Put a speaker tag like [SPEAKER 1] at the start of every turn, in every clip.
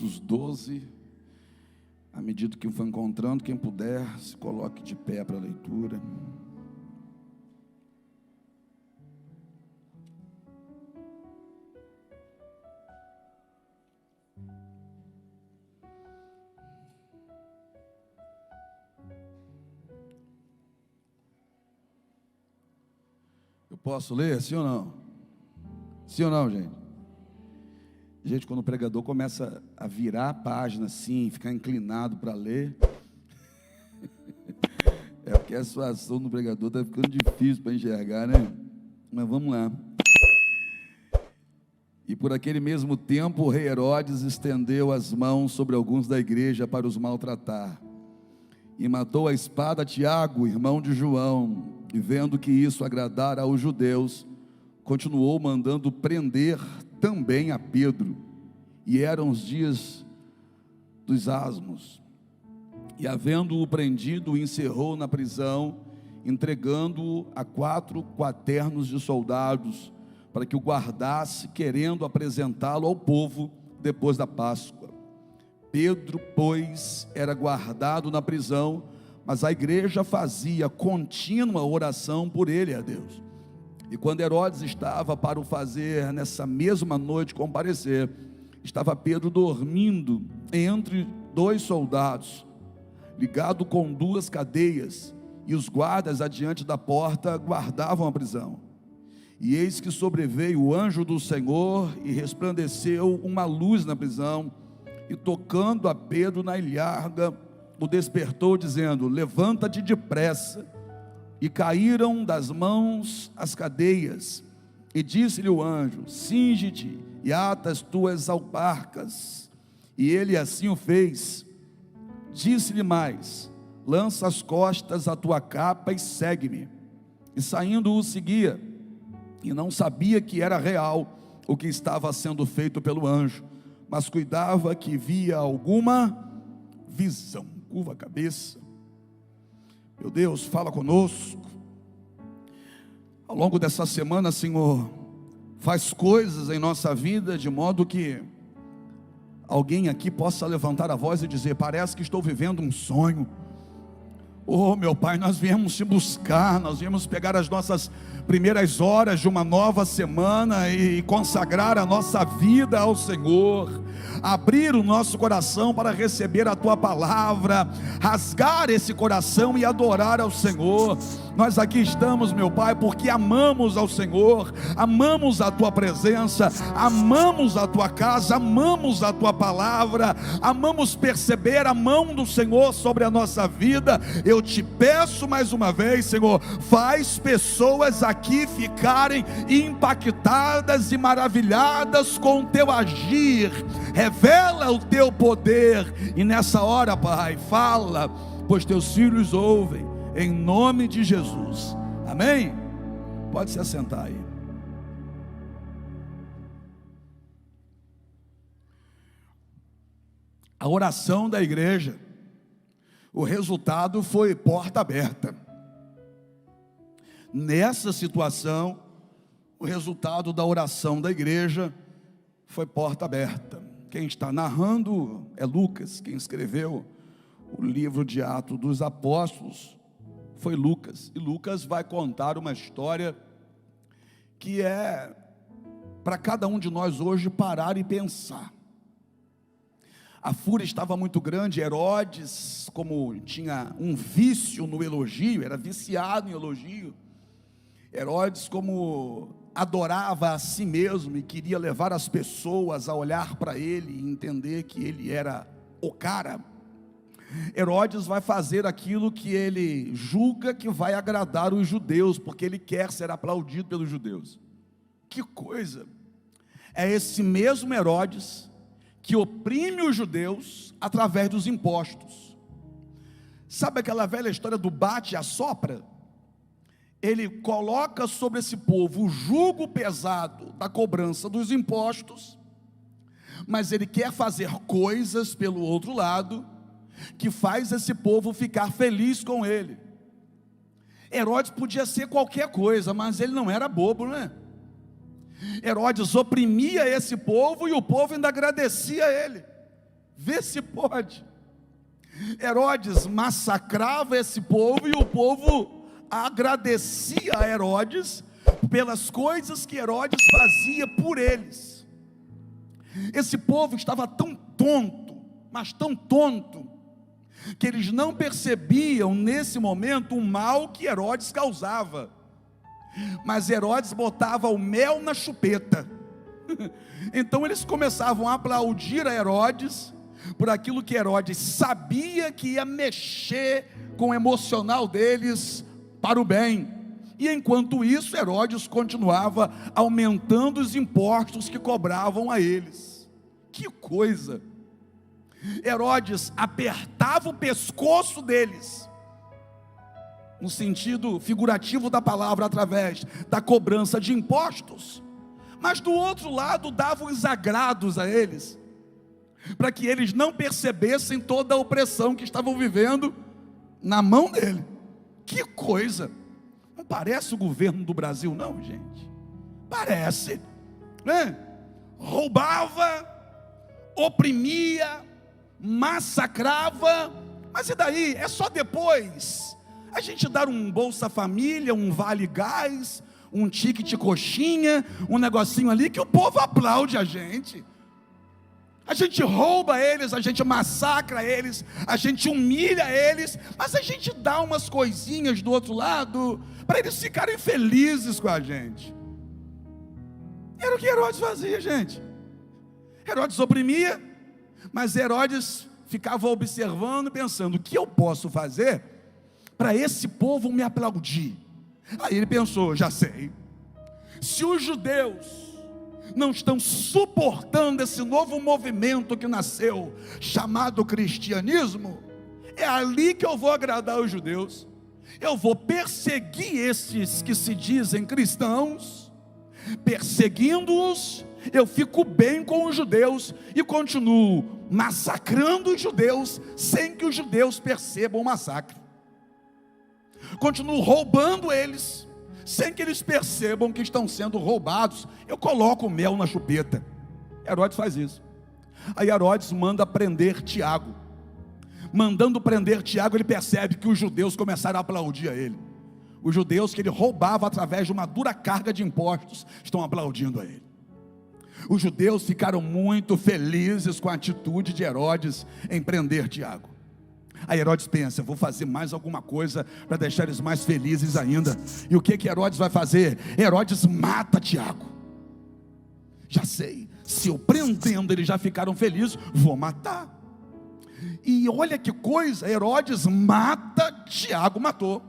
[SPEAKER 1] Atos 12, à medida que for encontrando, quem puder, se coloque de pé para a leitura. Eu posso ler, sim ou não? Sim ou não, gente? Gente, quando o pregador começa a virar a página assim, ficar inclinado para ler, é porque a situação do pregador está ficando difícil para enxergar, né? Mas vamos lá. E por aquele mesmo tempo, o rei Herodes estendeu as mãos sobre alguns da igreja para os maltratar, e matou a espada Tiago, irmão de João, e vendo que isso agradara aos judeus, continuou mandando prender também a Pedro. E eram os dias dos asmos, e havendo-o prendido, o encerrou na prisão, entregando-o a 4 quaternos de soldados, para que o guardasse, querendo apresentá-lo ao povo depois da Páscoa. Pedro, pois, era guardado na prisão, mas a igreja fazia contínua oração por ele a Deus. E quando Herodes estava para o fazer nessa mesma noite comparecer, estava Pedro dormindo entre 2 soldados, ligado com 2 cadeias, e os guardas adiante da porta guardavam a prisão. E eis que sobreveio o anjo do Senhor, e resplandeceu uma luz na prisão, e tocando a Pedro na ilharga, o despertou, dizendo: levanta-te depressa. E caíram das mãos as cadeias, e disse-lhe o anjo: cinge-te e ata as tuas alparcas. E ele assim o fez. Disse-lhe mais: lança as costas a tua capa e segue-me. E saindo o seguia, e não sabia que era real o que estava sendo feito pelo anjo, mas cuidava que via alguma visão. Curva a cabeça. Meu Deus, fala conosco. Ao longo dessa semana, Senhor, faz coisas em nossa vida de modo que alguém aqui possa levantar a voz e dizer: parece que estou vivendo um sonho. Oh, meu Pai, nós viemos te buscar, nós viemos pegar as nossas primeiras horas de uma nova semana e consagrar a nossa vida ao Senhor, abrir o nosso coração para receber a Tua palavra, rasgar esse coração e adorar ao Senhor. Nós aqui estamos, meu Pai, porque amamos ao Senhor, amamos a Tua presença, amamos a Tua casa, amamos a Tua palavra, amamos perceber a mão do Senhor sobre a nossa vida. Eu te peço mais uma vez, Senhor, faz pessoas aqui ficarem impactadas e maravilhadas com o Teu agir, revela o Teu poder, e nessa hora, Pai, fala, pois Teus filhos ouvem, em nome de Jesus, amém? Pode se assentar aí. A oração da igreja, o resultado foi porta aberta. Nessa situação, o resultado da oração da igreja foi porta aberta. Quem está narrando é Lucas. Quem escreveu o livro de Atos dos Apóstolos foi Lucas. E Lucas vai contar uma história que é para cada um de nós hoje parar e pensar. A fúria estava muito grande. Herodes, como tinha um vício no elogio, era viciado em elogio. Herodes, como adorava a si mesmo e queria levar as pessoas a olhar para ele e entender que ele era o cara, Herodes vai fazer aquilo que ele julga que vai agradar os judeus, porque ele quer ser aplaudido pelos judeus. Que coisa! É esse mesmo Herodes que oprime os judeus através dos impostos. Sabe aquela velha história do bate e assopra? Ele coloca sobre esse povo o jugo pesado da cobrança dos impostos, mas ele quer fazer coisas pelo outro lado, que faz esse povo ficar feliz com ele. Herodes podia ser qualquer coisa, mas ele não era bobo, né? Herodes oprimia esse povo e o povo ainda agradecia a ele. Vê se pode. Herodes massacrava esse povo e o povo agradecia a Herodes pelas coisas que Herodes fazia por eles. Esse povo estava tão tonto, mas tão tonto, que eles não percebiam nesse momento o mal que Herodes causava. Mas Herodes botava o mel na chupeta. Então eles começavam a aplaudir a Herodes por aquilo que Herodes sabia que ia mexer com o emocional deles para o bem. E enquanto isso, Herodes continuava aumentando os impostos que cobravam a eles. Que coisa! Herodes apertava o pescoço deles, no sentido figurativo da palavra, através da cobrança de impostos, mas do outro lado dava os agrados a eles, para que eles não percebessem toda a opressão que estavam vivendo na mão dele. Que coisa! Não parece o governo do Brasil não, gente? Parece, né? Roubava, oprimia, massacrava, mas e daí? É só depois a gente dar um Bolsa Família, um Vale Gás, um ticket coxinha, um negocinho ali, que o povo aplaude a gente. A gente rouba eles, a gente massacra eles, a gente humilha eles, mas a gente dá umas coisinhas do outro lado, para eles ficarem felizes com a gente. Era o que Herodes fazia, gente. Herodes oprimia, mas Herodes ficava observando, pensando: o que eu posso fazer para esse povo me aplaudir? Aí ele pensou: já sei, se os judeus não estão suportando esse novo movimento que nasceu, chamado cristianismo, é ali que eu vou agradar os judeus. Eu vou perseguir esses que se dizem cristãos, perseguindo-os, eu fico bem com os judeus e continuo massacrando os judeus sem que os judeus percebam o massacre. Continuo roubando eles sem que eles percebam que estão sendo roubados. Eu coloco mel na chupeta. Herodes faz isso. Aí Herodes manda prender Tiago. Mandando prender Tiago, ele percebe que os judeus começaram a aplaudir a ele. Os judeus que ele roubava através de uma dura carga de impostos estão aplaudindo a ele. Os judeus ficaram muito felizes com a atitude de Herodes em prender Tiago. Aí Herodes pensa: vou fazer mais alguma coisa para deixar eles mais felizes ainda. E o que Herodes vai fazer? Herodes mata Tiago. Já sei, se eu prendendo eles já ficaram felizes, vou matar. E olha que coisa, Herodes mata Tiago, matou.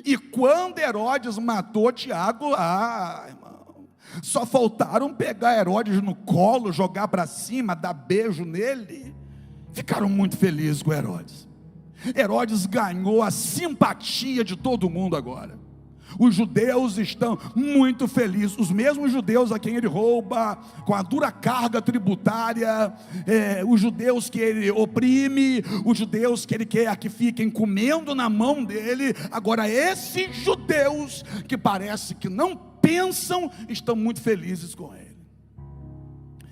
[SPEAKER 1] E quando Herodes matou Tiago, irmão, só faltaram pegar Herodes no colo, jogar para cima, dar beijo nele. Ficaram muito felizes com Herodes. Herodes ganhou a simpatia de todo mundo agora. Os judeus estão muito felizes. Os mesmos judeus a quem ele rouba, com a dura carga tributária, os judeus que ele oprime, os judeus que ele quer que fiquem comendo na mão dele. Agora esses judeus que parece que não pensam, estão muito felizes com ele.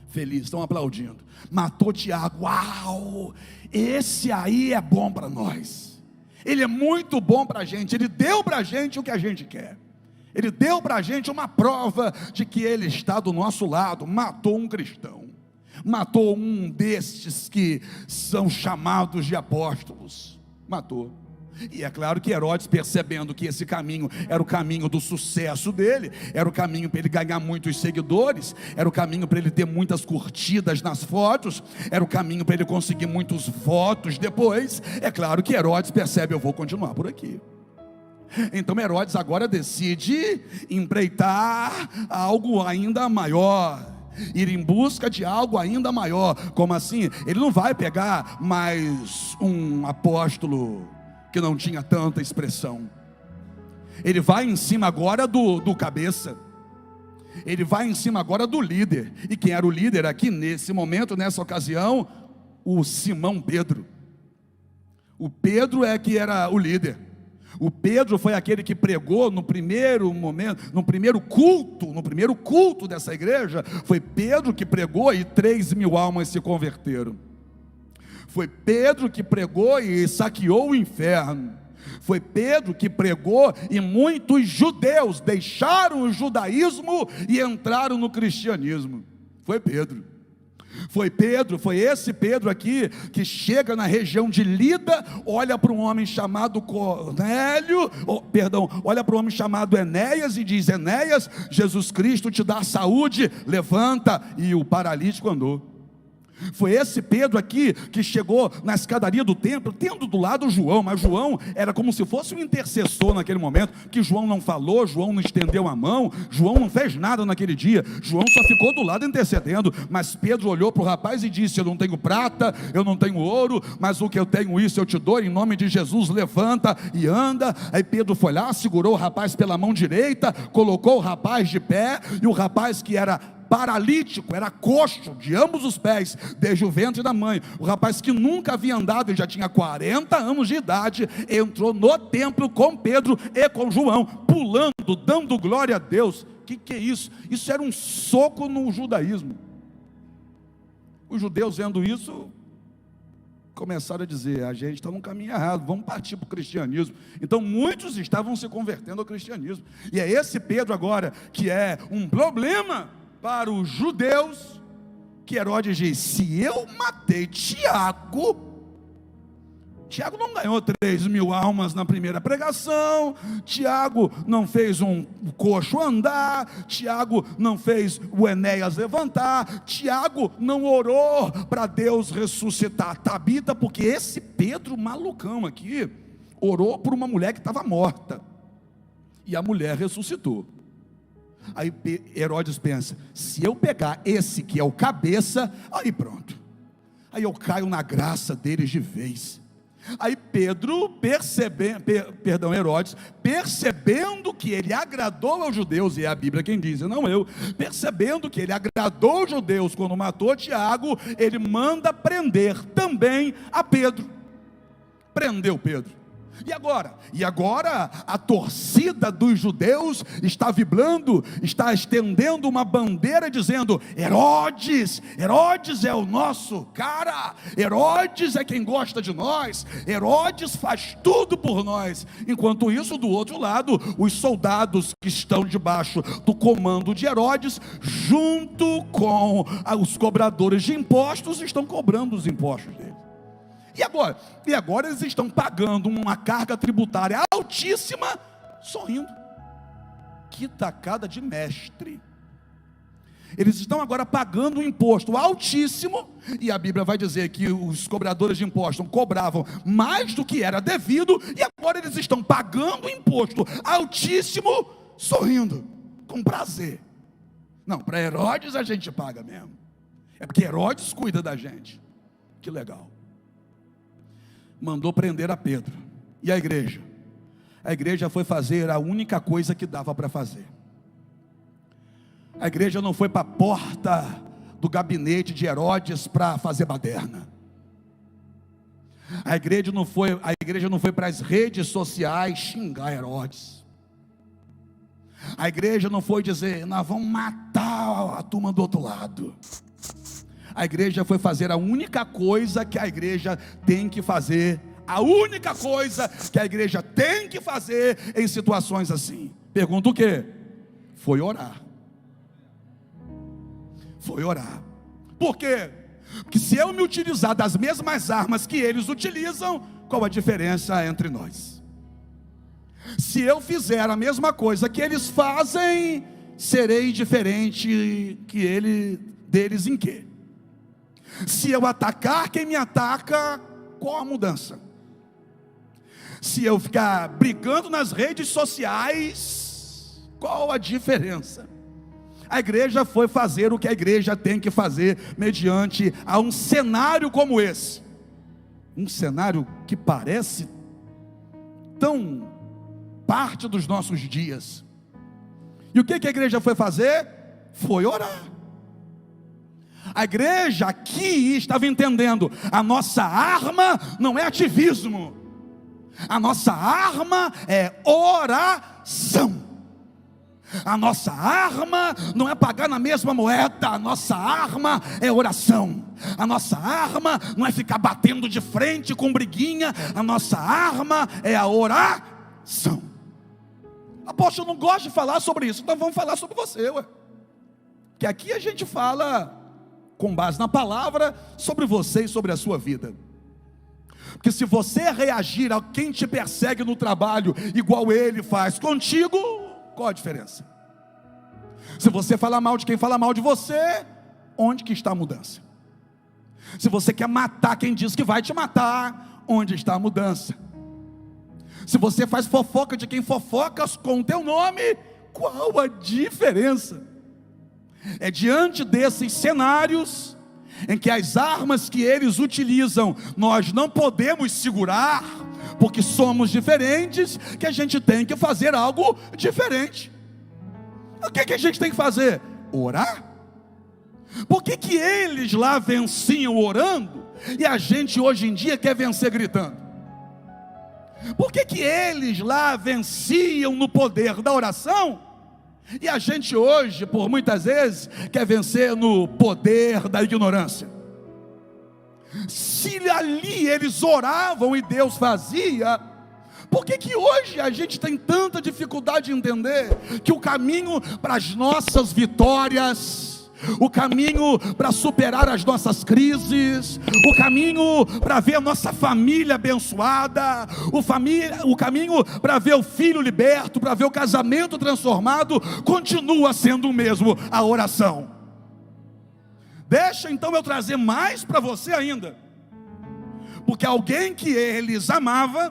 [SPEAKER 1] Felizes, estão aplaudindo. Matou Tiago. Uau, esse aí é bom para nós. Ele é muito bom para a gente. Ele deu para a gente o que a gente quer. Ele deu para a gente uma prova de que ele está do nosso lado. Matou um cristão. Matou um destes que são chamados de apóstolos. Matou. E é claro que Herodes, percebendo que esse caminho era o caminho do sucesso dele, era o caminho para ele ganhar muitos seguidores, era o caminho para ele ter muitas curtidas nas fotos, era o caminho para ele conseguir muitos votos depois, é claro que Herodes percebe: eu vou continuar por aqui. Então Herodes agora decide empreitar algo ainda maior, ir em busca de algo ainda maior. Como assim? Ele não vai pegar mais um apóstolo que não tinha tanta expressão. Ele vai em cima agora do cabeça. Ele vai em cima agora do líder. E quem era o líder aqui nesse momento, nessa ocasião? O Simão Pedro. O Pedro é que era o líder. O Pedro foi aquele que pregou no primeiro momento, no primeiro culto dessa igreja. Foi Pedro que pregou e 3.000 almas se converteram. Foi Pedro que pregou e saqueou o inferno. Foi Pedro que pregou e muitos judeus deixaram o judaísmo e entraram no cristianismo. Foi Pedro. Foi Pedro, foi esse Pedro aqui que chega na região de Lida, olha para um homem chamado olha para um homem chamado Enéas e diz: Enéas, Jesus Cristo te dá saúde, levanta, e o paralítico andou. Foi esse Pedro aqui que chegou na escadaria do templo, tendo do lado João, mas João era como se fosse um intercessor naquele momento, que João não falou, João não estendeu a mão, João não fez nada naquele dia, João só ficou do lado intercedendo. Mas Pedro olhou para o rapaz e disse: eu não tenho prata, eu não tenho ouro, mas o que eu tenho, isso eu te dou, em nome de Jesus, levanta e anda. Aí Pedro foi lá, segurou o rapaz pela mão direita, colocou o rapaz de pé, e o rapaz que era paralítico, era coxo de ambos os pés, desde o ventre da mãe, o rapaz que nunca havia andado, ele já tinha 40 anos de idade, entrou no templo com Pedro e com João, pulando, dando glória a Deus. Que é isso? Isso era um soco no judaísmo. Os judeus vendo isso, começaram a dizer: a gente está num caminho errado, vamos partir para o cristianismo. Então muitos estavam se convertendo ao cristianismo, e é esse Pedro agora, que é um problema para os judeus, que Herodes diz: se eu matei Tiago não ganhou 3.000 almas na primeira pregação, Tiago não fez um coxo andar, Tiago não fez o Enéas levantar, Tiago não orou para Deus ressuscitar Tabita, porque esse Pedro malucão aqui orou por uma mulher que estava morta, e a mulher ressuscitou. Aí Herodes pensa: se eu pegar esse que é o cabeça, aí pronto, aí eu caio na graça deles de vez. Aí Herodes, percebendo que ele agradou aos judeus, e é a Bíblia quem diz, e não eu, percebendo que ele agradou aos judeus quando matou Tiago, ele manda prender também a Pedro. Prendeu Pedro. E agora a torcida dos judeus está vibrando, está estendendo uma bandeira dizendo: Herodes é o nosso cara, Herodes é quem gosta de nós, Herodes faz tudo por nós. Enquanto isso, do outro lado, os soldados que estão debaixo do comando de Herodes, junto com os cobradores de impostos, estão cobrando os impostos dele. E agora eles estão pagando uma carga tributária altíssima, sorrindo. Que tacada de mestre! Eles estão agora pagando um imposto altíssimo, e a Bíblia vai dizer que os cobradores de impostos cobravam mais do que era devido, e agora eles estão pagando um imposto altíssimo, sorrindo, com prazer. Não, para Herodes a gente paga mesmo, é porque Herodes cuida da gente. Que legal. Mandou prender a Pedro. E a igreja? A igreja foi fazer a única coisa que dava para fazer. A igreja não foi para a porta do gabinete de Herodes para fazer baderna. A igreja não foi para as redes sociais xingar Herodes. A igreja não foi dizer: nós vamos matar a turma do outro lado. A igreja foi fazer a única coisa que a igreja tem que fazer. A única coisa que a igreja tem que fazer em situações assim. Pergunta o quê? Foi orar. Foi orar. Por quê? Porque se eu me utilizar das mesmas armas que eles utilizam, qual a diferença entre nós? Se eu fizer a mesma coisa que eles fazem, serei diferente deles em quê? Se eu atacar quem me ataca, qual a mudança? Se eu ficar brigando nas redes sociais, qual a diferença? A igreja foi fazer o que a igreja tem que fazer mediante a um cenário como esse. Um cenário que parece tão parte dos nossos dias. E o que a igreja foi fazer? Foi orar. A igreja aqui estava entendendo: a nossa arma não é ativismo, a nossa arma é oração. A nossa arma não é pagar na mesma moeda, a nossa arma é oração. A nossa arma não é ficar batendo de frente com briguinha, a nossa arma é a oração. Apóstolo, não gosto de falar sobre isso, então vamos falar sobre você, ué. Que aqui a gente fala com base na palavra sobre você e sobre a sua vida. Porque se você reagir a quem te persegue no trabalho igual ele faz contigo, qual a diferença? Se você falar mal de quem fala mal de você, onde que está a mudança? Se você quer matar quem diz que vai te matar, onde está a mudança? Se você faz fofoca de quem fofoca com o teu nome, qual a diferença? É diante desses cenários em que as armas que eles utilizam nós não podemos segurar, porque somos diferentes, que a gente tem que fazer algo diferente. O que a gente tem que fazer? Orar. Por que eles lá venciam orando e a gente hoje em dia quer vencer gritando? Por que eles lá venciam no poder da oração e a gente hoje, por muitas vezes, quer vencer no poder da ignorância? Se ali eles oravam e Deus fazia, por que hoje a gente tem tanta dificuldade de entender que o caminho para as nossas vitórias, o caminho para superar as nossas crises, o caminho para ver a nossa família abençoada, o caminho para ver o filho liberto, para ver o casamento transformado, continua sendo o mesmo, a oração? Deixa então eu trazer mais para você ainda, porque alguém que eles amavam,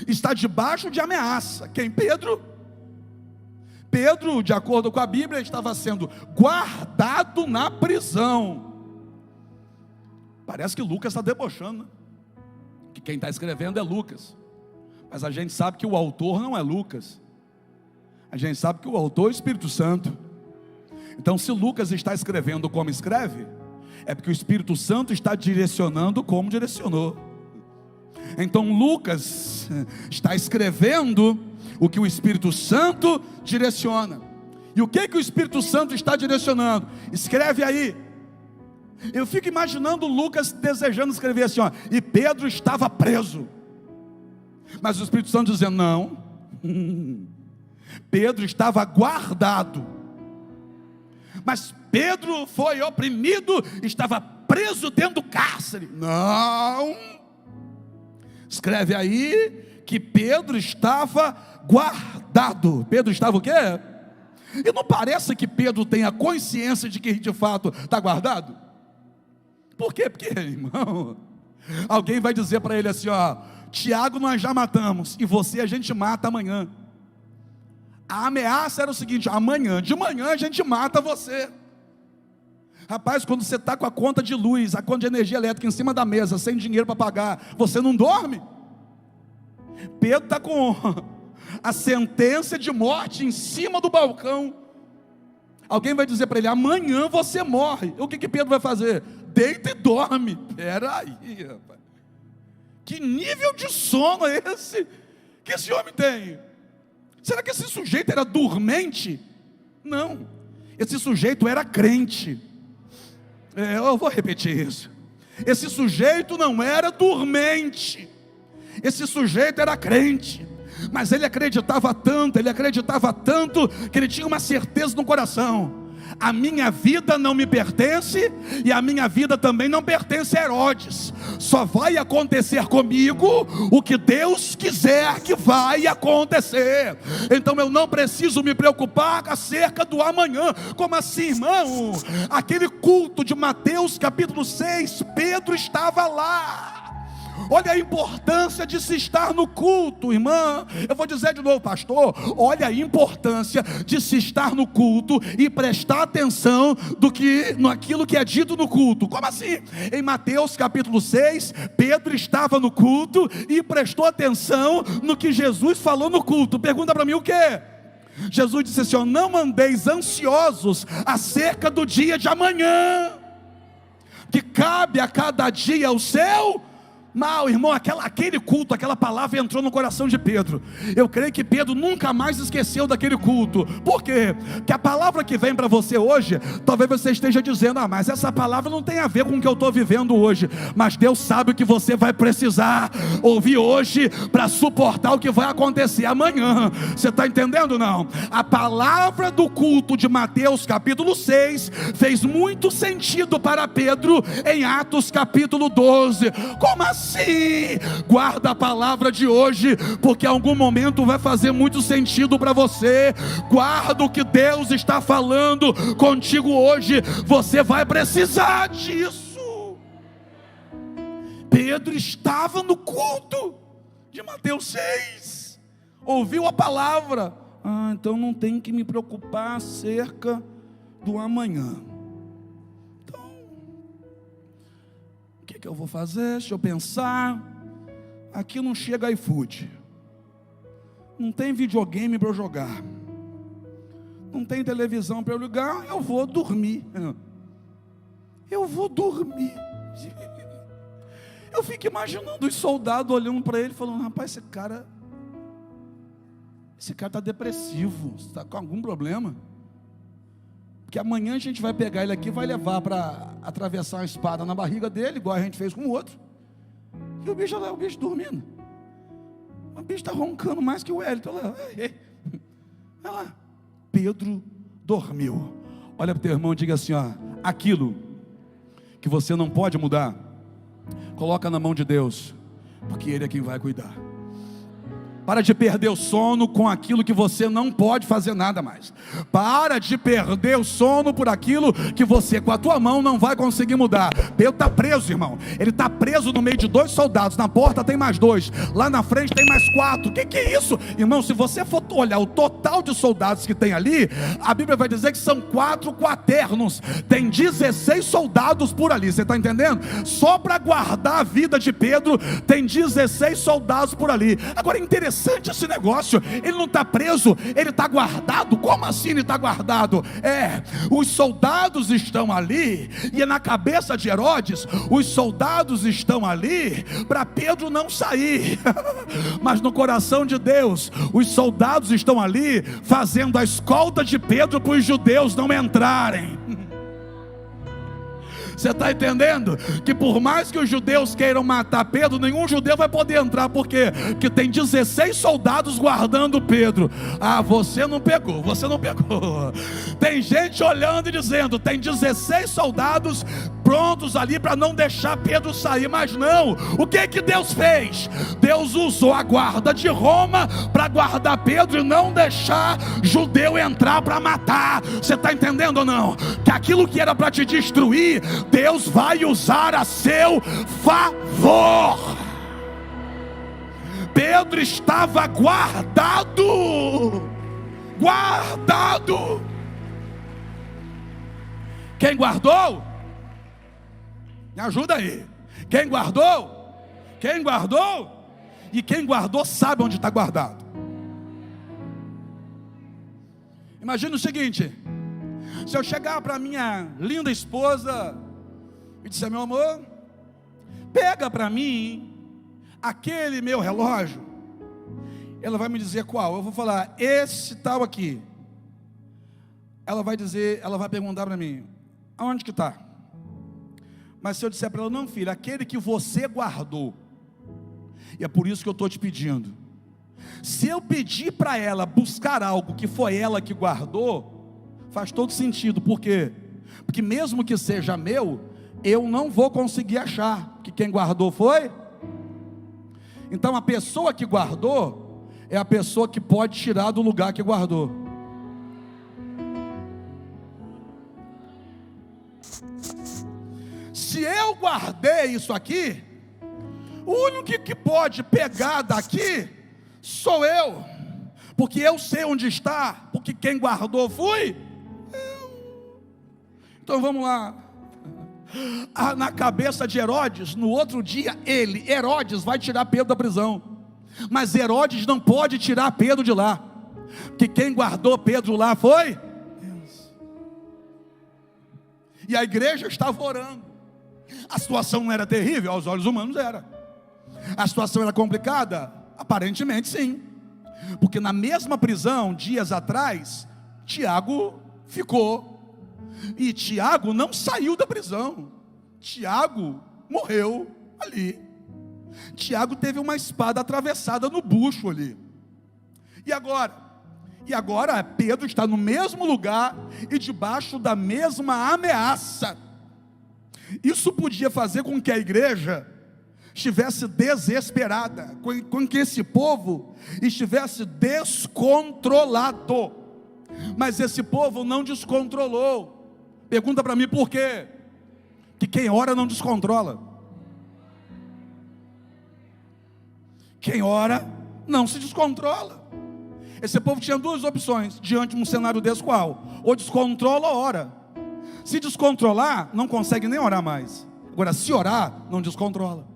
[SPEAKER 1] está debaixo de ameaça. Quem? Pedro. Pedro, de acordo com a Bíblia, estava sendo guardado na prisão. Parece que Lucas está debochando, né? Que quem está escrevendo é Lucas, mas a gente sabe que o autor não é Lucas, a gente sabe que o autor é o Espírito Santo. Então, se Lucas está escrevendo como escreve, é porque o Espírito Santo está direcionando como direcionou. Então Lucas está escrevendo o que o Espírito Santo direciona. E o que o Espírito Santo está direcionando? Escreve aí. Eu fico imaginando Lucas desejando escrever assim, ó, e Pedro estava preso, mas o Espírito Santo dizendo, não, Pedro estava guardado, mas Pedro foi oprimido, estava preso dentro do cárcere. Não, escreve aí que Pedro estava guardado. Pedro estava o quê? E não parece que Pedro tenha consciência de que de fato está guardado? Por quê? Porque, irmão, alguém vai dizer para ele assim, ó, Tiago nós já matamos, e você a gente mata amanhã. A ameaça era o seguinte, amanhã, de manhã a gente mata você. Rapaz, quando você está com a conta de luz, a conta de energia elétrica em cima da mesa, sem dinheiro para pagar, você não dorme? Pedro está com a sentença de morte em cima do balcão. Alguém vai dizer para ele, amanhã você morre. O que Pedro vai fazer? Deita e dorme. Peraí, rapaz, que nível de sono é esse que esse homem tem? Será que esse sujeito era dormente? Não, esse sujeito era crente. Eu vou repetir isso. Esse sujeito não era dormente, esse sujeito era crente. Mas ele acreditava tanto que ele tinha uma certeza no coração: a minha vida não me pertence, e a minha vida também não pertence a Herodes. Só vai acontecer comigo o que Deus quiser que vai acontecer. Então eu não preciso me preocupar acerca do amanhã. Como assim, irmão? Aquele culto de Mateus capítulo 6, Pedro estava lá. Olha a importância de se estar no culto, irmã. Eu vou dizer de novo, pastor, olha a importância de se estar no culto e prestar atenção naquilo que é dito no culto. Como assim? Em Mateus capítulo 6, Pedro estava no culto e prestou atenção no que Jesus falou no culto. Pergunta para mim o quê? Jesus disse assim, não andeis ansiosos acerca do dia de amanhã, que cabe a cada dia o seu Mal, irmão, aquele culto, aquela palavra entrou no coração de Pedro. Eu creio que Pedro nunca mais esqueceu daquele culto. Por quê? Porque a palavra que vem para você hoje, talvez você esteja dizendo: mas essa palavra não tem a ver com o que eu estou vivendo hoje. Mas Deus sabe o que você vai precisar ouvir hoje para suportar o que vai acontecer amanhã. Você está entendendo, não? A palavra do culto de Mateus capítulo 6 fez muito sentido para Pedro em Atos capítulo 12. Como assim? Guarda a palavra de hoje, porque em algum momento vai fazer muito sentido para você. Guarda o que Deus está falando contigo hoje, você vai precisar disso. Pedro estava no culto de Mateus 6, ouviu a palavra. Então não tem que me preocupar acerca do amanhã. O que eu vou fazer? Deixa eu pensar. Aqui não chega iFood, não tem videogame para eu jogar, não tem televisão para eu ligar. Eu vou dormir. Eu fico imaginando os soldados olhando para ele, falando: rapaz, esse cara está depressivo, está com algum problema? Porque amanhã a gente vai pegar ele aqui e vai levar para atravessar uma espada na barriga dele, igual a gente fez com o outro. E o bicho lá, o bicho dormindo. O bicho está roncando mais que o Hélio. Olha lá. Pedro dormiu. Olha para o teu irmão e diga assim: aquilo que você não pode mudar, coloca na mão de Deus, porque Ele é quem vai cuidar. Para de perder o sono com aquilo que você não pode fazer nada mais. Para de perder o sono por aquilo que você com a tua mão não vai conseguir mudar. Pedro está preso, irmão. Ele está preso no meio de 2 soldados. Na porta tem mais 2, lá na frente tem mais 4. O que é isso? Irmão, se você for olhar o total de soldados que tem ali, a Bíblia vai dizer que são 4 quaternos. Tem 16 soldados por ali. Você está entendendo? Só para guardar a vida de Pedro tem 16 soldados por ali. Agora é interessante esse negócio. Ele não está preso, ele está guardado. Como assim ele está guardado? Os soldados estão ali, e na cabeça de Herodes, os soldados estão ali para Pedro não sair. Mas no coração de Deus, os soldados estão ali fazendo a escolta de Pedro para os judeus não entrarem. Você está entendendo? Que por mais que os judeus queiram matar Pedro, nenhum judeu vai poder entrar. Por quê? Porque tem 16 soldados guardando Pedro. Você não pegou. Tem gente olhando e dizendo: tem 16 soldados prontos ali para não deixar Pedro sair. Mas não, o que Deus fez? Deus usou a guarda de Roma para guardar Pedro e não deixar judeu entrar para matar. Você está entendendo ou não? Que aquilo que era para te destruir, Deus vai usar a seu favor. Pedro estava guardado. Quem guardou? Me ajuda aí. Quem guardou? E quem guardou sabe onde está guardado. Imagina o seguinte: se eu chegar para minha linda esposa e disser: meu amor, pega para mim aquele meu relógio. Ela vai me dizer qual? Eu vou falar: esse tal aqui. Ela vai perguntar para mim: aonde que está? Mas se eu disser para ela: não, filha, aquele que você guardou. E é por isso que eu estou te pedindo. Se eu pedir para ela buscar algo que foi ela que guardou, faz todo sentido. Por quê? Porque mesmo que seja meu, eu não vou conseguir achar, que quem guardou foi. Então a pessoa que guardou é a pessoa que pode tirar do lugar que guardou. Se eu guardei isso aqui, o único que pode pegar daqui sou eu, porque eu sei onde está, porque quem guardou fui eu. Então vamos lá. Na cabeça de Herodes, no outro dia, Herodes vai tirar Pedro da prisão, mas Herodes não pode tirar Pedro de lá, porque quem guardou Pedro lá foi Deus. E a igreja estava orando. A situação não era terrível, aos olhos humanos era. A situação era complicada? Aparentemente sim, porque na mesma prisão, dias atrás, Tiago ficou, e Tiago não saiu da prisão. Tiago morreu ali. Tiago teve uma espada atravessada no bucho ali. E agora Pedro está no mesmo lugar e debaixo da mesma ameaça. Isso podia fazer com que a igreja estivesse desesperada, com que esse povo estivesse descontrolado. Mas esse povo não descontrolou. Pergunta para mim por quê? Que quem ora não descontrola. Quem ora não se descontrola. Esse povo tinha duas opções diante de um cenário desse: qual? Ou descontrola ou ora. Se descontrolar, não consegue nem orar mais. Agora, se orar, não descontrola.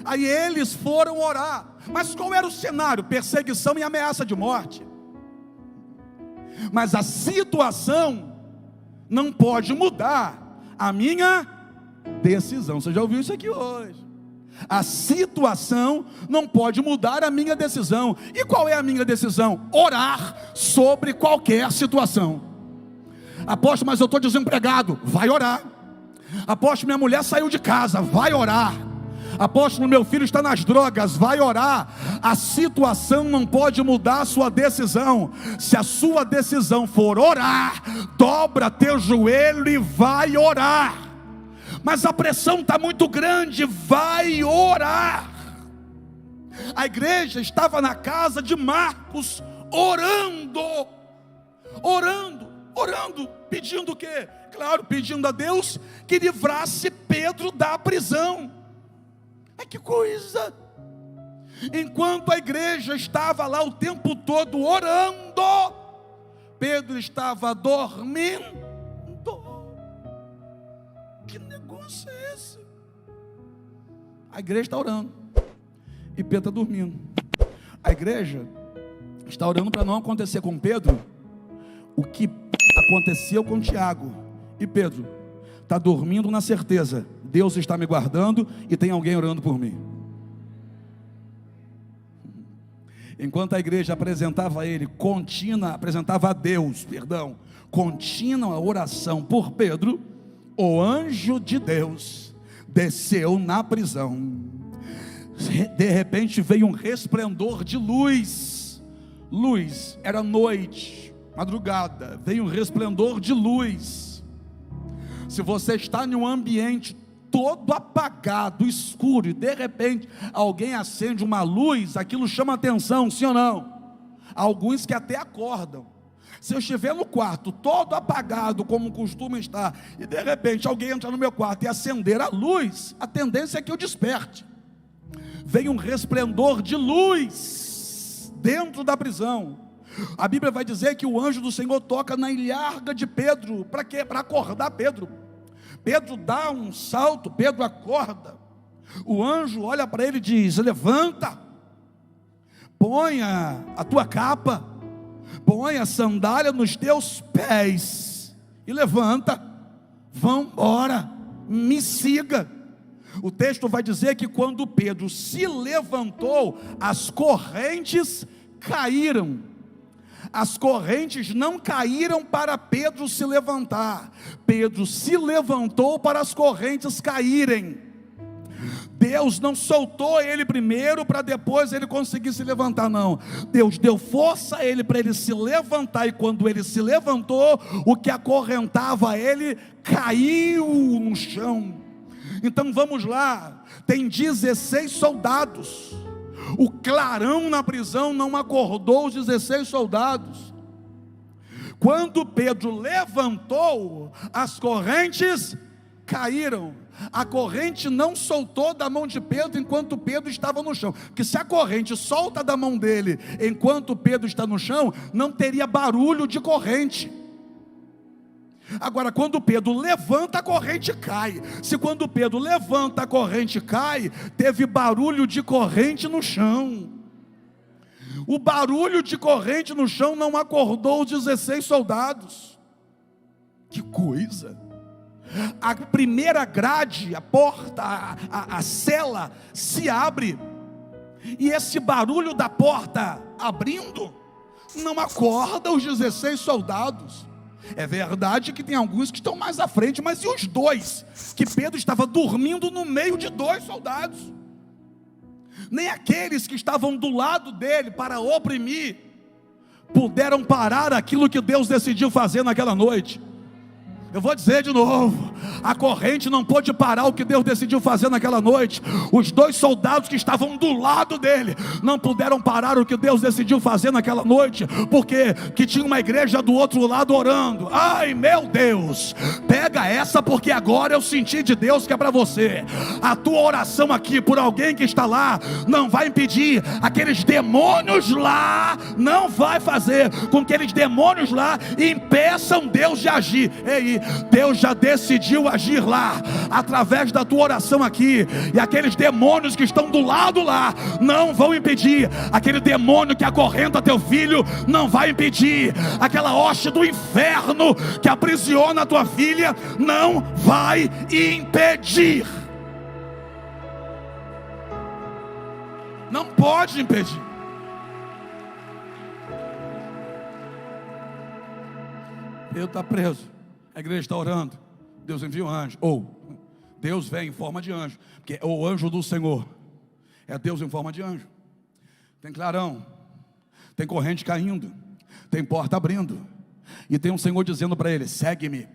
[SPEAKER 1] Aí eles foram orar. Mas qual era o cenário? Perseguição e ameaça de morte. Mas a situação não pode mudar a minha decisão. Você já ouviu isso aqui hoje? A situação não pode mudar a minha decisão. E qual é a minha decisão? Orar sobre qualquer situação. Apóstolo, mas eu estou desempregado. Vai orar. Apóstolo, minha mulher saiu de casa. Vai orar. Apóstolo, meu filho está nas drogas. Vai orar. A situação não pode mudar a sua decisão. Se a sua decisão for orar, dobra teu joelho e vai orar. Mas a pressão está muito grande, vai orar. A igreja estava na casa de Marcos, orando, pedindo o quê? Claro, pedindo a Deus que livrasse Pedro da prisão. Que coisa! Enquanto a igreja estava lá o tempo todo orando, Pedro estava dormindo. Que negócio é esse? A igreja está orando e Pedro está dormindo. A igreja está orando para não acontecer com Pedro o que aconteceu com Tiago. E Pedro está dormindo na certeza: Deus está me guardando e tem alguém orando por mim. Enquanto a igreja apresentava a Deus contínua oração por Pedro, o anjo de Deus desceu na prisão. De repente veio um resplendor de luz. Era noite, madrugada. Veio um resplendor de luz. Se você está em um ambiente todo apagado, escuro, e de repente alguém acende uma luz, aquilo chama atenção, sim ou não? Alguns que até acordam. Se eu estiver no quarto todo apagado, como costuma estar, e de repente alguém entrar no meu quarto e acender a luz, a tendência é que eu desperte. Veio um resplendor de luz dentro da prisão. A Bíblia vai dizer que o anjo do Senhor toca na ilharga de Pedro. Para quê? Para acordar Pedro. Pedro dá um salto, Pedro acorda. O anjo olha para ele e diz: levanta, põe a tua capa, põe a sandália nos teus pés e levanta, vamos embora, me siga. O texto vai dizer que quando Pedro se levantou, as correntes caíram. As correntes não caíram para Pedro se levantar. Pedro se levantou para as correntes caírem. Deus não soltou ele primeiro para depois ele conseguir se levantar, não. Deus deu força a ele para ele se levantar, e quando ele se levantou, o que acorrentava ele caiu no chão. Então vamos lá, tem 16 soldados. O clarão na prisão não acordou os 16 soldados. Quando Pedro levantou, as correntes caíram. A corrente não soltou da mão de Pedro enquanto Pedro estava no chão. Porque se a corrente solta da mão dele enquanto Pedro está no chão, não teria barulho de corrente. Agora, quando Pedro levanta, a corrente cai. Se quando Pedro levanta, a corrente cai, teve barulho de corrente no chão. O barulho de corrente no chão não acordou os 16 soldados. Que coisa!
[SPEAKER 2] a primeira grade, a porta, a cela se abre, e esse barulho da porta abrindo não acorda os 16 soldados. É verdade que tem alguns que estão mais à frente, mas e os dois? Que Pedro estava dormindo no meio de 2 soldados. Nem aqueles que estavam do lado dele para oprimir puderam parar aquilo que Deus decidiu fazer naquela noite. Eu vou dizer de novo, a corrente não pôde parar o que Deus decidiu fazer naquela noite. Os 2 soldados que estavam do lado dele não puderam parar o que Deus decidiu fazer naquela noite, porque que tinha uma igreja do outro lado orando. Ai meu Deus, pega essa, porque agora eu senti de Deus que é para você. A tua oração aqui por alguém que está lá não vai impedir aqueles demônios lá, não vai fazer com que aqueles demônios lá impeçam Deus de agir. Ei, Deus já decidiu agir lá, através da tua oração aqui, e aqueles demônios que estão do lado lá, não vão impedir. Aquele demônio que acorrenta teu filho, não vai impedir. Aquela hoste do inferno que aprisiona a tua filha, não vai impedir. Não pode impedir. Ele está preso, a igreja está orando, Deus envia um anjo, ou Deus vem em forma de anjo, porque é o anjo do Senhor, é Deus em forma de anjo. Tem clarão, tem corrente caindo, tem porta abrindo, e tem um Senhor dizendo para ele: segue-me,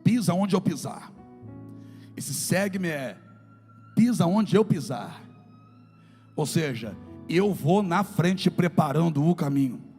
[SPEAKER 2] pisa onde eu pisar. Esse segue-me é pisa onde eu pisar, ou seja, eu vou na frente preparando o caminho.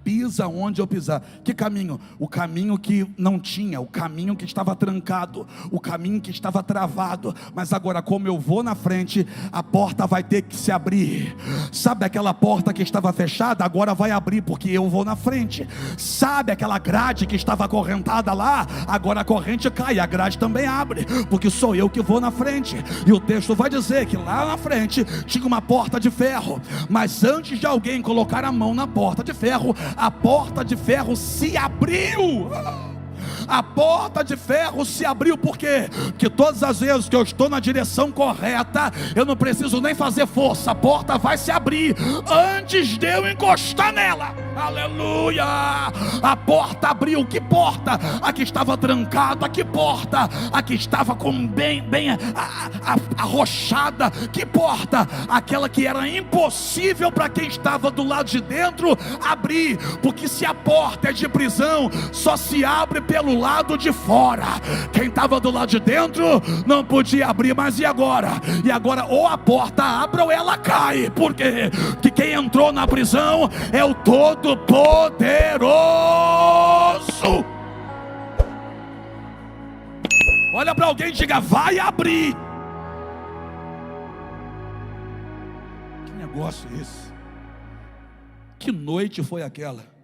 [SPEAKER 2] Pisa onde eu pisar. Que caminho? O caminho que não tinha, o caminho que estava trancado, o caminho que estava travado. Mas agora, como eu vou na frente, a porta vai ter que se abrir. Sabe aquela porta que estava fechada? Agora vai abrir, porque eu vou na frente. Sabe aquela grade que estava acorrentada lá? Agora a corrente cai, a grade também abre, porque sou eu que vou na frente. E o texto vai dizer que lá na frente tinha uma porta de ferro, mas antes de alguém colocar a mão na porta de ferro, a porta de ferro se abriu. A porta de ferro se abriu. Por quê? Porque todas as vezes que eu estou na direção correta, eu não preciso nem fazer força, a porta vai se abrir antes de eu encostar nela. Aleluia! A porta abriu. Que porta? A que estava trancada. Que porta? A que estava com bem arrochada. Que porta? Aquela que era impossível para quem estava do lado de dentro abrir, porque se a porta é de prisão, só se abre pelo lado de fora. Quem estava do lado de dentro não podia abrir. Mas e agora? E agora ou a porta abre ou ela cai. Por quê? Porque quem entrou na prisão é o Todo-Poderoso. Olha para alguém e diga: vai abrir. Que negócio é esse? Que noite foi aquela?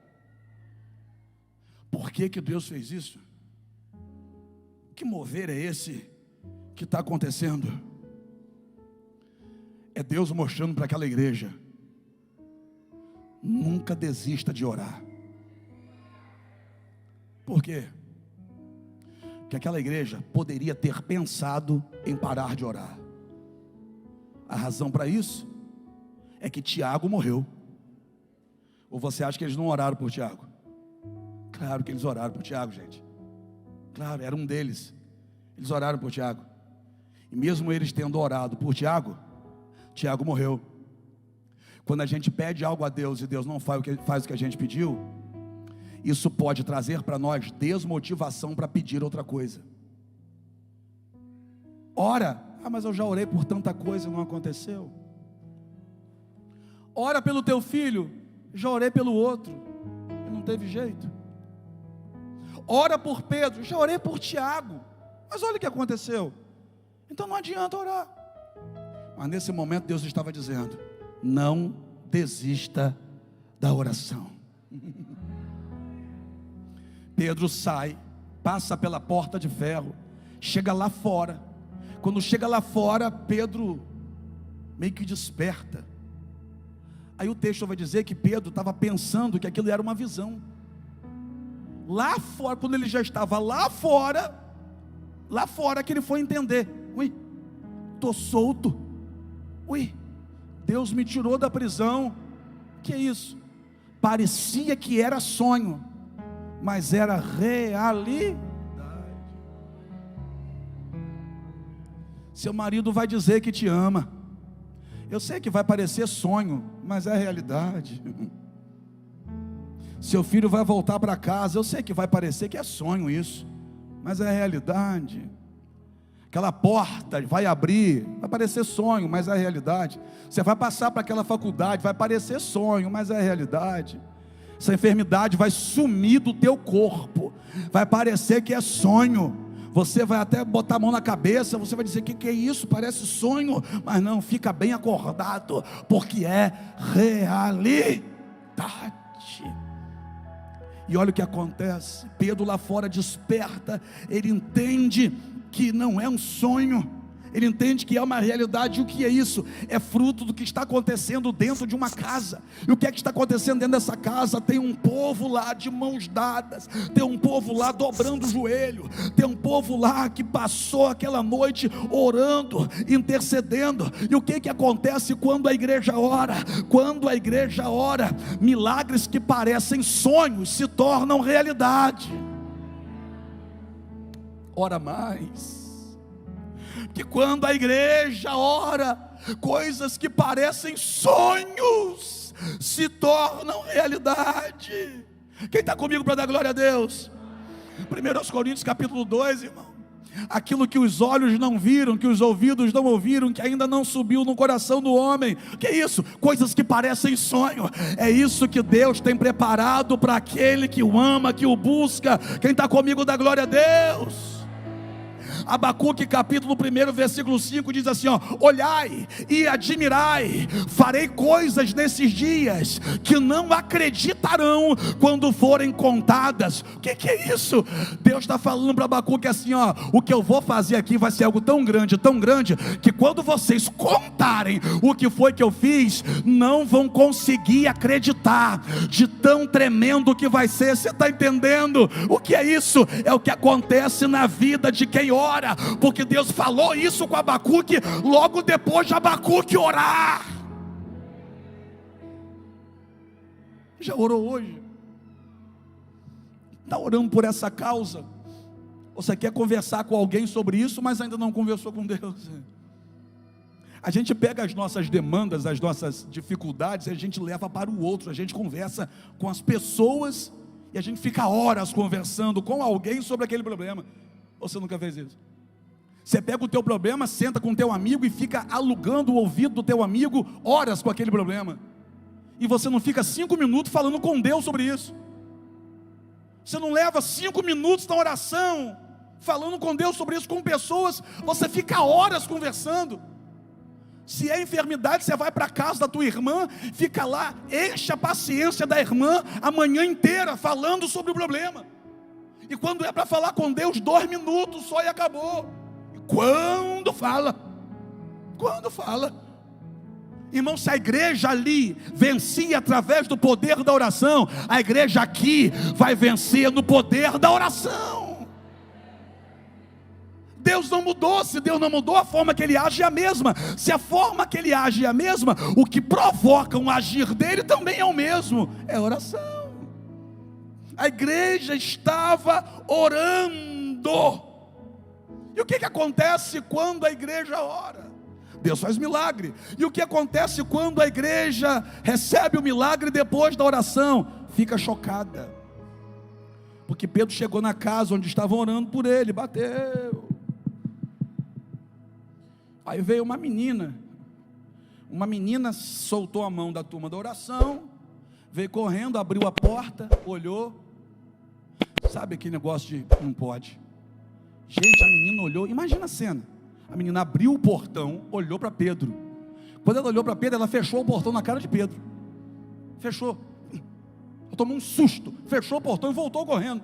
[SPEAKER 2] Por que Deus fez isso? Que mover é esse que está acontecendo? É Deus mostrando para aquela igreja: nunca desista de orar. Por quê? Porque aquela igreja poderia ter pensado em parar de orar. A razão para isso é que Tiago morreu. Ou você acha que eles não oraram por Tiago? Claro que eles oraram por Tiago, gente. Claro, era um deles. Eles oraram por Tiago. E mesmo eles tendo orado por Tiago, Tiago morreu. Quando a gente pede algo a Deus e Deus não faz o que a gente pediu, isso pode trazer para nós desmotivação para pedir outra coisa. Ora, mas eu já orei por tanta coisa e não aconteceu. Ora pelo teu filho, já orei pelo outro e não teve jeito. Ora por Pedro, já orei por Tiago, mas olha o que aconteceu. Então não adianta orar. Mas nesse momento Deus estava dizendo: não desista da oração. Pedro sai, passa pela porta de ferro, chega lá fora. Quando chega lá fora, Pedro meio que desperta. Aí o texto vai dizer que Pedro estava pensando que aquilo era uma visão. Lá fora, quando ele já estava lá fora que ele foi entender: ui, estou solto, ui, Deus me tirou da prisão. Que é isso? Parecia que era sonho, mas era realidade. Seu marido vai dizer que te ama. Eu sei que vai parecer sonho, mas é realidade. Seu filho vai voltar para casa. Eu sei que vai parecer que é sonho isso, mas é realidade. Aquela porta vai abrir, vai parecer sonho, mas é realidade. Você vai passar para aquela faculdade, vai parecer sonho, mas é realidade. Essa enfermidade vai sumir do teu corpo, vai parecer que é sonho. Você vai até botar a mão na cabeça, você vai dizer: que é isso? Parece sonho. Mas não, fica bem acordado, porque é realidade. E olha o que acontece. Pedro lá fora desperta, ele entende que não é um sonho, ele entende que é uma realidade. E o que é isso? É fruto do que está acontecendo dentro de uma casa. E o que é que está acontecendo dentro dessa casa? Tem um povo lá de mãos dadas, tem um povo lá dobrando o joelho, tem um povo lá que passou aquela noite orando, intercedendo. E o que que acontece quando a igreja ora? Quando a igreja ora, milagres que parecem sonhos se tornam realidade. Ora mais, que quando a igreja ora, coisas que parecem sonhos se tornam realidade. Quem está comigo para dar glória a Deus? 1 Coríntios capítulo 2, irmão. Aquilo que os olhos não viram, que os ouvidos não ouviram, que ainda não subiu no coração do homem. Que é isso? Coisas que parecem sonho. É isso que Deus tem preparado para aquele que o ama, que o busca. Quem está comigo dá glória a Deus? Abacuque capítulo 1 versículo 5 diz assim, ó: olhai e admirai, farei coisas nesses dias que não acreditarão quando forem contadas. O que é isso? Deus está falando para Abacuque assim, ó: o que eu vou fazer aqui vai ser algo tão grande, que quando vocês contarem o que foi que eu fiz, não vão conseguir acreditar, de tão tremendo que vai ser. Você está entendendo? O que é isso? É o que acontece na vida de quem ora, porque Deus falou isso com Abacuque logo depois de Abacuque orar. Já orou hoje? Está orando por essa causa? Você quer conversar com alguém sobre isso, mas ainda não conversou com Deus? A gente pega as nossas demandas, as nossas dificuldades, e a gente leva para o outro. A gente conversa com as pessoas e a gente fica horas conversando com alguém sobre aquele problema. Ou você nunca fez isso? Você pega o teu problema, senta com o teu amigo e fica alugando o ouvido do teu amigo horas com aquele problema. E você não fica 5 minutos falando com Deus sobre isso. Você não leva 5 minutos na oração falando com Deus sobre isso com pessoas. Você fica horas conversando. Se é enfermidade, você vai para a casa da tua irmã, fica lá, enche a paciência da irmã a manhã inteira falando sobre o problema. E quando é para falar com Deus, 2 minutos só e acabou. E quando fala, irmão, se a igreja ali vencia através do poder da oração, a igreja aqui vai vencer no poder da oração. Deus não mudou. Se Deus não mudou, a forma que Ele age é a mesma. Se a forma que Ele age é a mesma, o que provoca um agir dele também é o mesmo, é oração. A igreja estava orando. E o que acontece quando a igreja ora? Deus faz milagre. E o que acontece quando a igreja recebe o milagre depois da oração? Fica chocada. Porque Pedro chegou na casa onde estavam orando por ele, bateu. Aí veio uma menina soltou a mão da turma da oração, veio correndo, abriu a porta, olhou. Sabe aquele negócio de não pode? Gente, a menina olhou, imagina a cena. A menina abriu o portão, olhou para Pedro. Quando ela olhou para Pedro, ela fechou o portão na cara de Pedro. Fechou. Ela tomou um susto, fechou o portão e voltou correndo.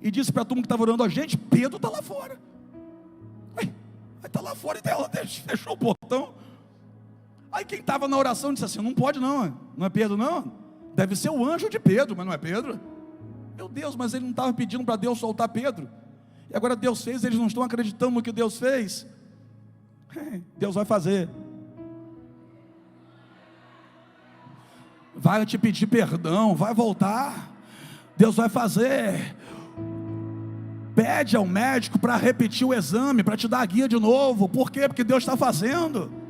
[SPEAKER 2] E disse para a turma que estava orando: a gente, Pedro está lá fora. Aí está lá fora e ela fechou o portão. Aí quem estava na oração disse assim: não pode não, não é Pedro não. Deve ser o anjo de Pedro, mas não é Pedro. Meu Deus, mas ele não estava pedindo para Deus soltar Pedro. E agora Deus fez, eles não estão acreditando no que Deus fez. Deus vai fazer. Vai te pedir perdão, vai voltar. Deus vai fazer. Pede ao médico para repetir o exame, para te dar a guia de novo. Por quê? Porque Deus está fazendo.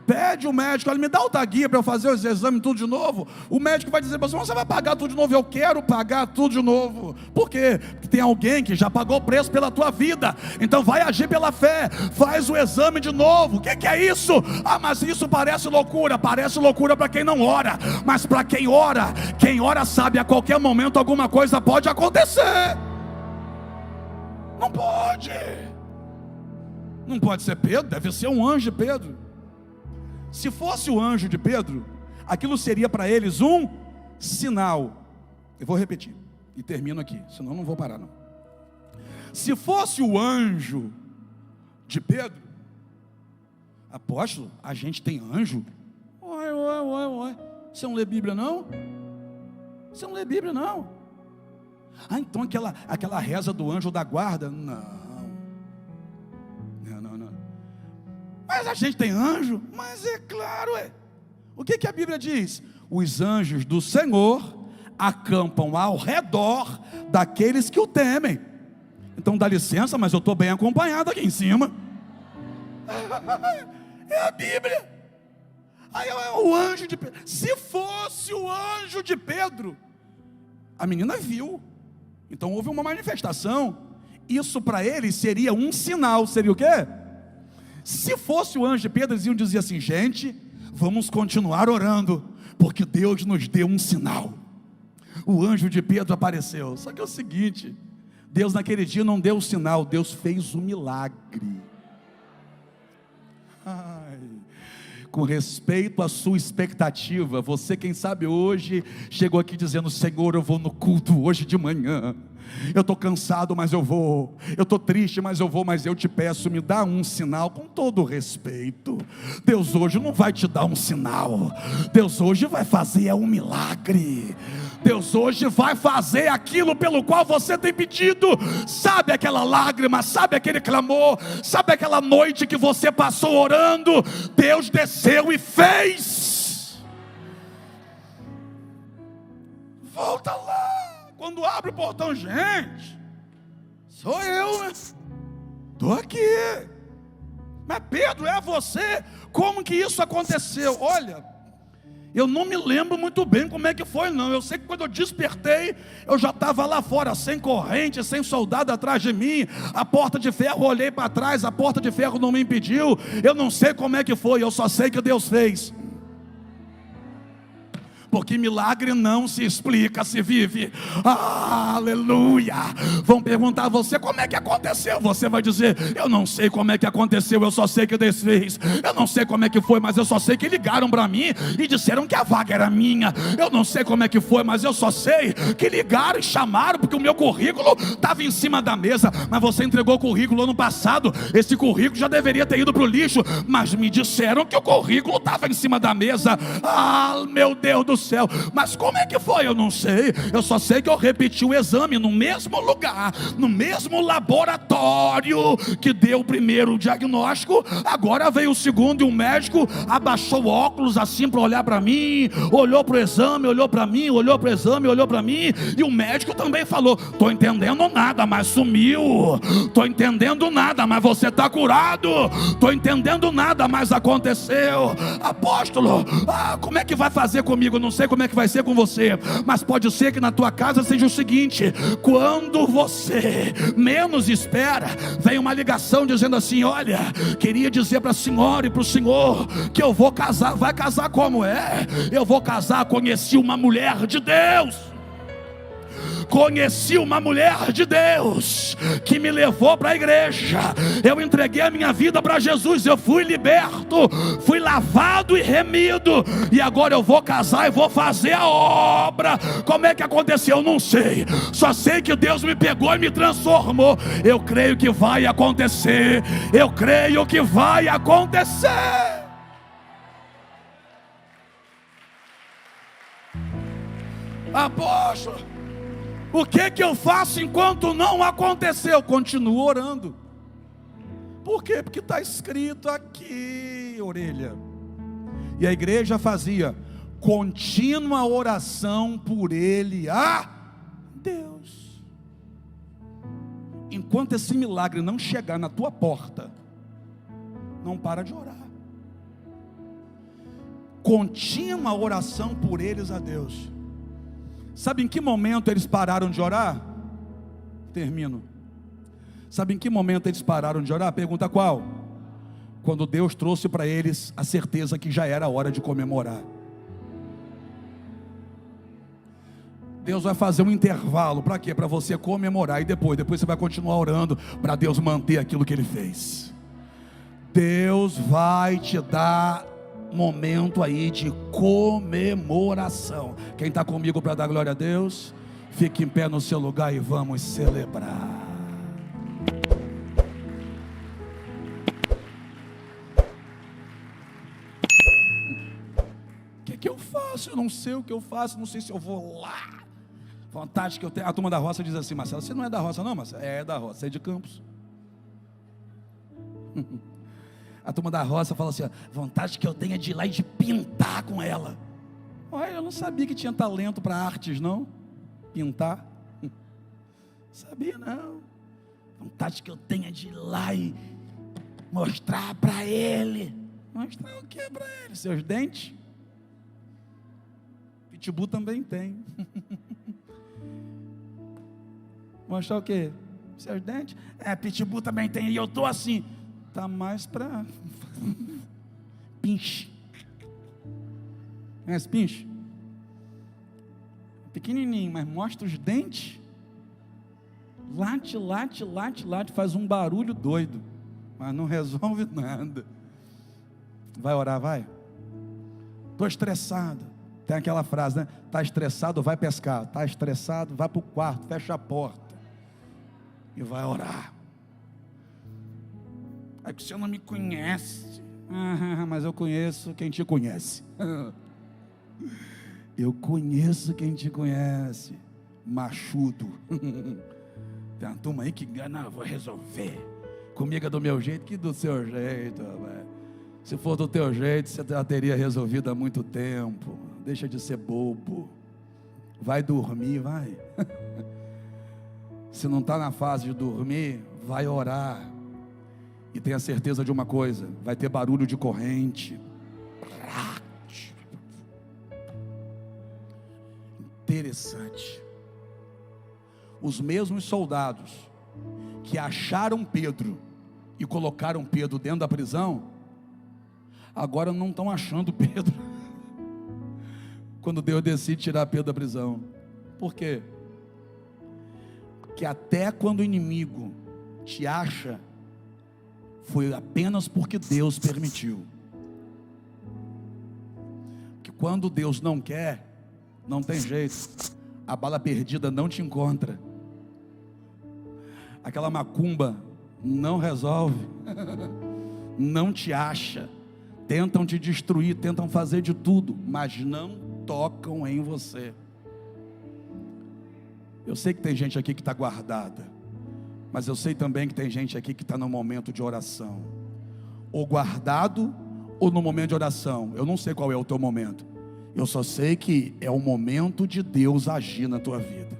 [SPEAKER 2] Pede o médico, olha, me dá outra guia para eu fazer os exames tudo de novo. O médico vai dizer para você vai pagar tudo de novo. Eu quero pagar tudo de novo. Por quê? Porque tem alguém que já pagou o preço pela tua vida. Então vai agir pela fé. Faz o exame de novo. O que é isso? Ah, mas isso parece loucura. Parece loucura para quem não ora. Mas para quem ora sabe, a qualquer momento alguma coisa pode acontecer. Não pode. Não pode ser Pedro, deve ser um anjo de Pedro. Se fosse o anjo de Pedro, aquilo seria para eles um sinal. Eu vou repetir e termino aqui, senão não vou parar não. Se fosse o anjo de Pedro, apóstolo, a gente tem anjo? Ué. Você não lê Bíblia não? Você não lê Bíblia não? Ah, então aquela reza do anjo da guarda? Não. Mas a gente tem anjo? Mas é claro, O que a Bíblia diz? Os anjos do Senhor acampam ao redor daqueles que o temem. Então dá licença, mas eu estou bem acompanhado aqui em cima. É a Bíblia. Aí é o anjo de Pedro. Se fosse o anjo de Pedro, a menina viu. Então houve uma manifestação. Isso para eles seria um sinal. Seria o quê? Se fosse o anjo de Pedro, eles iam dizer assim: gente, vamos continuar orando, porque Deus nos deu um sinal. O anjo de Pedro apareceu. Só que é o seguinte, Deus naquele dia não deu o sinal, Deus fez o milagre. Com respeito à sua expectativa, você quem sabe hoje chegou aqui dizendo: Senhor, eu vou no culto hoje de manhã. Eu estou cansado, mas eu vou. Eu estou triste, mas eu vou. Mas eu te peço, me dá um sinal. Com todo respeito, Deus hoje não vai te dar um sinal. Deus hoje vai fazer um milagre. Deus hoje vai fazer aquilo pelo qual você tem pedido. Sabe aquela lágrima, sabe aquele clamor, sabe aquela noite que você passou orando? Deus desceu e fez. Volta lá. Quando abre o portão, gente, sou eu, né? Estou aqui. Mas Pedro, é você? Como que isso aconteceu? Olha, eu não me lembro muito bem como é que foi não. Eu sei que quando eu despertei, eu já estava lá fora, sem corrente, sem soldado atrás de mim. A porta de ferro, olhei para trás, a porta de ferro não me impediu. Eu não sei como é que foi, eu só sei que Deus fez. Porque milagre não se explica, se vive. Aleluia. Vão perguntar a você como é que aconteceu. Você vai dizer: eu não sei como é que aconteceu, eu só sei que Deus fez. Eu não sei como é que foi, mas eu só sei que ligaram para mim e disseram que a vaga era minha. Eu não sei como é que foi, mas eu só sei que ligaram e chamaram, porque o meu currículo estava em cima da mesa. Mas você entregou o currículo ano passado. Esse currículo já deveria ter ido para o lixo, mas me disseram que o currículo estava em cima da mesa. Ah, meu Deus do céu. Mas como é que foi? Eu não sei. Eu só sei que eu repeti o exame no mesmo lugar, no mesmo laboratório que deu o primeiro diagnóstico. Agora veio o segundo, e o médico abaixou o óculos assim para olhar para mim, olhou para o exame, olhou para mim, olhou para o exame, olhou para mim, e o médico também falou: estou entendendo nada, mas sumiu. Estou entendendo nada, mas você está curado. Estou entendendo nada, mas aconteceu. Apóstolo, como é que vai fazer comigo? Não sei como é que vai ser com você, mas pode ser que na tua casa seja o seguinte: quando você menos espera, vem uma ligação dizendo assim: olha, queria dizer para a senhora e para o senhor que eu vou casar. Vai casar como é? Eu vou casar. Conheci uma mulher de Deus. Conheci uma mulher de Deus que me levou para a igreja. Eu entreguei a minha vida para Jesus. Eu fui liberto, fui lavado e remido, e agora eu vou casar e vou fazer a obra. Como é que aconteceu? Eu não sei. Só sei que Deus me pegou e me transformou. Eu creio que vai acontecer. Eu creio que vai acontecer. Apóstolo, O que que eu faço enquanto não aconteceu? Continuo orando. Por quê? Porque está escrito aqui, orelha. E a igreja fazia contínua oração por ele a Deus. Enquanto esse milagre não chegar na tua porta, não para de orar. Contínua oração por eles a Deus. Sabe em que momento eles pararam de orar? Termino. Sabe em que momento eles pararam de orar? Pergunta qual? Quando Deus trouxe para eles a certeza que já era a hora de comemorar. Deus vai fazer um intervalo, para quê? Para você comemorar, e depois você vai continuar orando, para Deus manter aquilo que Ele fez. Deus vai te dar momento aí de comemoração. Quem está comigo para dar glória a Deus, fique em pé no seu lugar e vamos celebrar. O que eu faço? Eu não sei o que eu faço, não sei se eu vou lá. Vontade que eu tenho. A turma da roça diz assim: Marcelo, você não é da roça não, Marcelo? É da roça, é de Campos. A turma da roça fala assim: vontade que eu tenho é de ir lá e de pintar com ela. Olha, eu não sabia que tinha talento para artes, não. Pintar. Sabia não. Vontade que eu tenho é de ir lá e mostrar para ele. Mostrar o que para ele? Seus dentes? Pitbull também tem. Mostrar o que? Seus dentes? Pitbull também tem. E eu estou assim. Está mais para pinche. Conhece pinche? Pequenininho, mas mostra os dentes. Late, late, late, late. Faz um barulho doido, mas não resolve nada. Vai orar, vai. Estou estressado. Tem aquela frase, né? Está estressado, vai pescar. Está estressado, vai para o quarto, fecha a porta e vai orar. É que você não me conhece. Mas eu conheço quem te conhece. Eu conheço quem te conhece. Machudo. Tem uma turma aí que engana, vou resolver. Comigo é do meu jeito, que do seu jeito. Véio. Se for do teu jeito, você já teria resolvido há muito tempo. Deixa de ser bobo. Vai dormir, vai. Se não está na fase de dormir, vai orar. E tenha certeza de uma coisa: vai ter barulho de corrente. Interessante. Os mesmos soldados que acharam Pedro e colocaram Pedro dentro da prisão, agora não estão achando Pedro. Quando Deus decide tirar Pedro da prisão. Por quê? Porque até quando o inimigo te acha, foi apenas porque Deus permitiu. Que quando Deus não quer, não tem jeito. A bala perdida não te encontra. Aquela macumba não resolve. Não te acha. Tentam te destruir, tentam fazer de tudo, mas não tocam em você. Eu sei que tem gente aqui que está guardada, mas eu sei também que tem gente aqui que está no momento de oração, ou guardado, ou no momento de oração. Eu não sei qual é o teu momento, eu só sei que é o momento de Deus agir na tua vida.